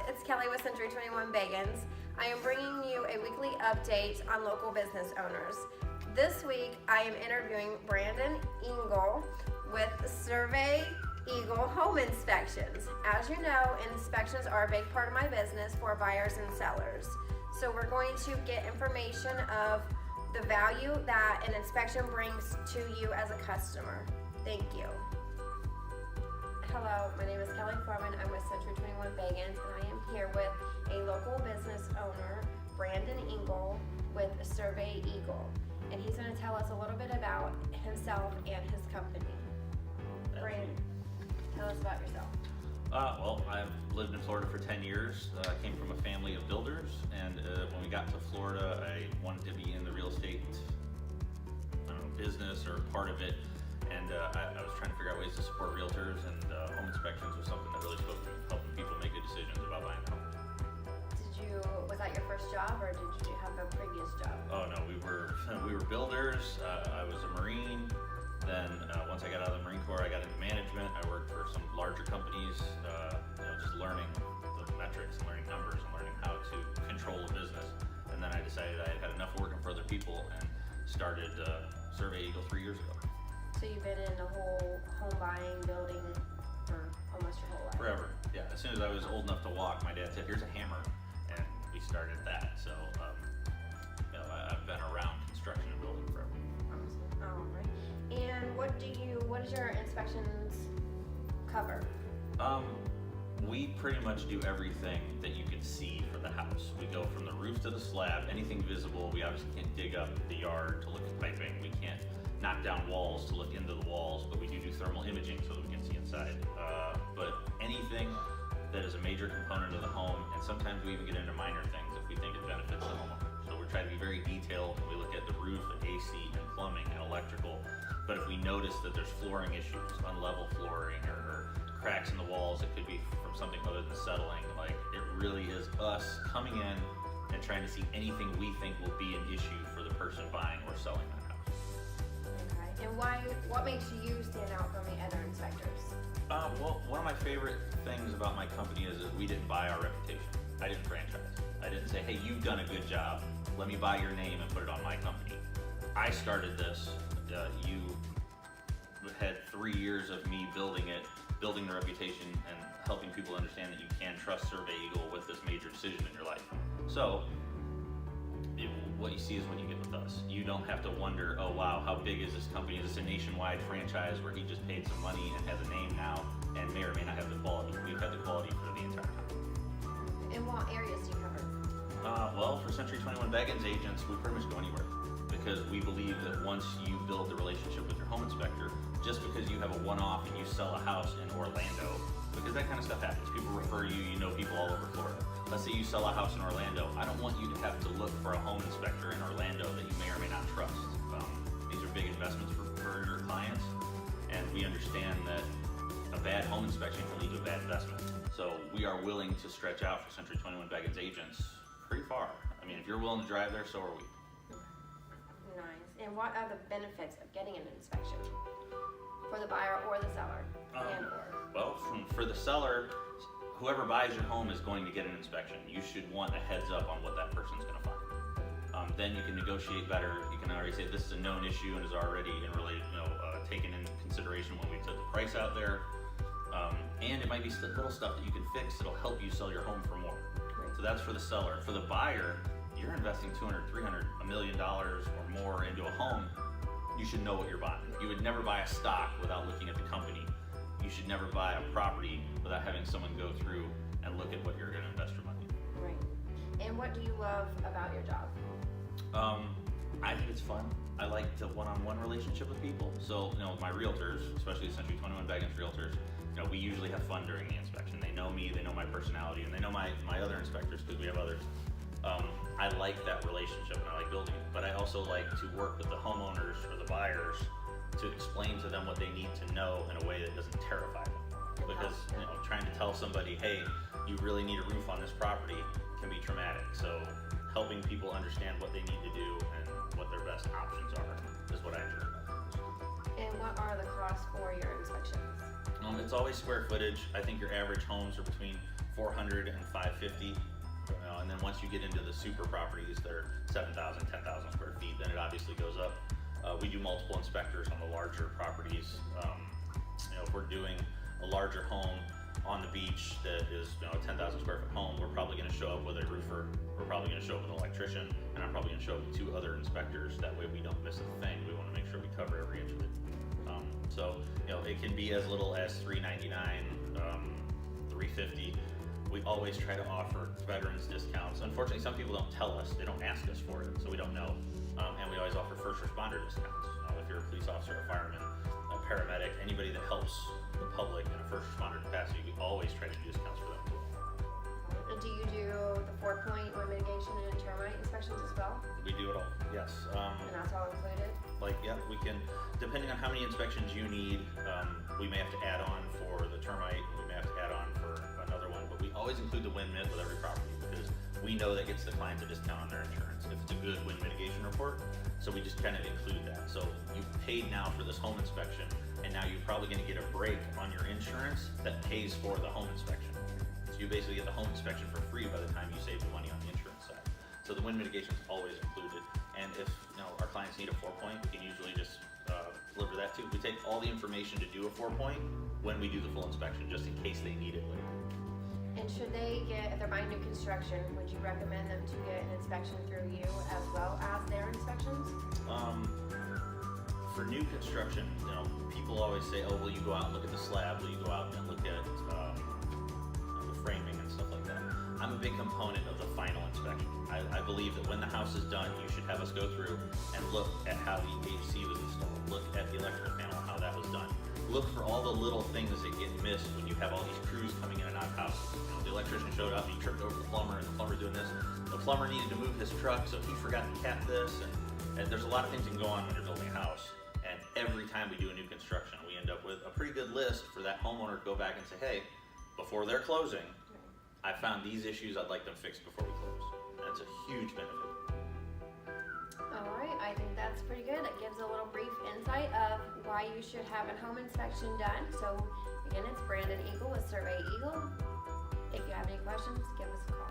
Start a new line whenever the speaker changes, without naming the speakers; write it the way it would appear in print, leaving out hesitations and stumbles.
it's Kelly with Century 21 Bagans. I am bringing you a weekly update on local business owners. This week, I am interviewing Brandon Engel with Survey Eagle Home Inspections. As you know, inspections are a big part of my business for buyers and sellers. So we're going to get information of the value that an inspection brings to you as a customer. Thank you. Hello, my name is Kelly Foreman. I'm with Century 21 Bagans, and I am here with a local business owner, Brandon Engel with Survey Eagle. And he's going to tell us a little bit about himself and his company. Brandon, tell us about yourself.
Well, I've lived in Florida for 10 years. I came from a family of builders, and when we got to Florida, I wanted to be in the real estate business or part of it, and I was trying to figure out ways to support realtors, and home inspections was something that really spoke to me, helping people make good decisions about buying a home.
Was that your first job, or did you have a previous job?
Oh no, we were builders. I was a Marine. Then once I got out of the Marine Corps, I got into management. I worked for some larger companies, just learning the metrics, and learning numbers, and learning how to control a business. And then I decided I had enough working for other people and started Survey Eagle 3 years ago.
So you've been in the whole home buying, building for almost your whole life?
Forever, yeah. As soon as I was old enough to walk, my dad said, "Here's a hammer," and we started that. So I've been around construction and building forever.
Awesome. All right. And what does your inspections cover?
We pretty much do everything that you can see for the house. We go from the roof to the slab, anything visible. We obviously can't dig up the yard to look at piping. We can't knock down walls to look into the walls, but we do thermal imaging so that we can see inside. But anything that is a major component of the home, and sometimes we even get into minor things if we think it benefits the homeowner. So we're trying to be very detailed. We look at the roof and AC and plumbing and electrical. But if we notice that there's flooring issues, unlevel flooring, or cracks in the walls, it could be from something other than settling. Like, it really is us coming in and trying to see anything we think will be an issue for the person buying or selling that house.
Okay. And what makes you stand out from the other inspectors?
Well, one of my favorite things about my company is that we didn't buy our reputation. I didn't franchise. I didn't say, "Hey, you've done a good job. Let me buy your name and put it on my company." I started this. You had 3 years of me building it, building the reputation, and helping people understand that you can trust Survey Eagle with this major decision in your life. So, what you see is what you get with us. You don't have to wonder, "Oh wow, how big is this company? Is this a nationwide franchise where he just paid some money and has a name now and may or may not have the quality?" We've had the quality for the entire time.
And what areas do you cover?
Well, for Century 21 Bagans agents, we pretty much go anywhere, because we believe that once you build the relationship with your home inspector, just because you have a one-off and you sell a house in Orlando, because that kind of stuff happens. People refer you, you know people all over Florida. Let's say you sell a house in Orlando. I don't want you to have to look for a home inspector in Orlando that you may or may not trust. These are big investments for your clients, and we understand that a bad home inspection can lead to a bad investment. So we are willing to stretch out for Century 21 Bagans agents pretty far. I mean, if you're willing to drive there, so are we.
Nice. And what are the benefits of getting an inspection for the buyer or the seller?
Well, for the seller, whoever buys your home is going to get an inspection. You should want a heads up on what that person's going to find. Then you can negotiate better. You can already say this is a known issue and is already taken into consideration when we put the price out there. And it might be little stuff that you can fix that'll help you sell your home for more. So that's for the seller. For the buyer, you're investing $200, $300, $1 million or more into a home. You should know what you're buying. You would never buy a stock without looking at the company. You should never buy a property without having someone go through and look at what you're going to invest your money in.
Right. And what do you love about your job?
I think it's fun. I like the one-on-one relationship with people. So, my realtors, especially Century 21 Bagans realtors, we usually have fun during the inspection. They know me, they know my personality, and they know my other inspectors, because we have others. I like that relationship and I like building it, but I also like to work with the homeowners or the buyers to explain to them what they need to know in a way that doesn't terrify them. Because trying to tell somebody, "Hey, you really need a roof on this property," can be traumatic. So helping people understand what they need to do and what their best options are is what I enjoy about it.
And what are the costs for your inspections?
It's always square footage. I think your average homes are between 400 and 550. And then once you get into the super properties that are 7,000, 10,000 square feet, then it obviously goes up. We do multiple inspectors on the larger properties. If we're doing a larger home on the beach that is a 10,000 square foot home, we're probably going to show up with a roofer, we're probably going to show up with an electrician, and I'm probably going to show up with 2 other inspectors. That way we don't miss a thing. We want to make sure we cover every inch of it. It can be as little as $399, $350. We always try to offer veterans discounts. Unfortunately, some people don't tell us, they don't ask us for it, so we don't know. And we always offer first responder discounts. If you're a police officer, a fireman, a paramedic, anybody that helps the public in a first responder capacity, we always try to do discounts for them too.
And do you do the 4-point wind mitigation and termite inspections as well?
We do it all, yes.
And that's all included?
We can, depending on how many inspections you need, we may have to add on for the termite, and we may have to add on for another one, but we always include the wind mid with every property because we know that gets the clients a discount on their insurance if it's a good wind mitigation report. So we just kind of include that. So you've paid now for this home inspection, and now you're probably going to get a break on your insurance that pays for the home inspection. So you basically get the home inspection for free by the time you save the money on the insurance side. So the wind mitigation is always included. And if our clients need a 4-point, we can usually just deliver that too. We take all the information to do a 4-point when we do the full inspection, just in case they need it later.
And should they if they're buying new construction, would you recommend them to get an inspection through you as well as their inspections?
For new construction, people always say, oh, will you go out and look at the slab? Will you go out and look at the framing and stuff like that? I'm a big component of the final inspection. I believe that when the house is done, you should have us go through and look at how the HC was installed, look at the electrical panel, how that was done. Look for all the little things that get missed when you have all these crews coming in and out of houses. The electrician showed up, he tripped over the plumber, and the plumber doing this. The plumber needed to move his truck, so he forgot to cap this, and there's a lot of things that can go on when you're building a house. And every time we do a new construction, we end up with a pretty good list for that homeowner to go back and say, hey, before they're closing, I found these issues, I'd like them fixed before we close. That's a huge benefit.
All right, I think that's pretty good. It gives a little brief insight of why you should have a home inspection done. So again, it's Brandon Eagle with Survey Eagle. If you have any questions, give us a call.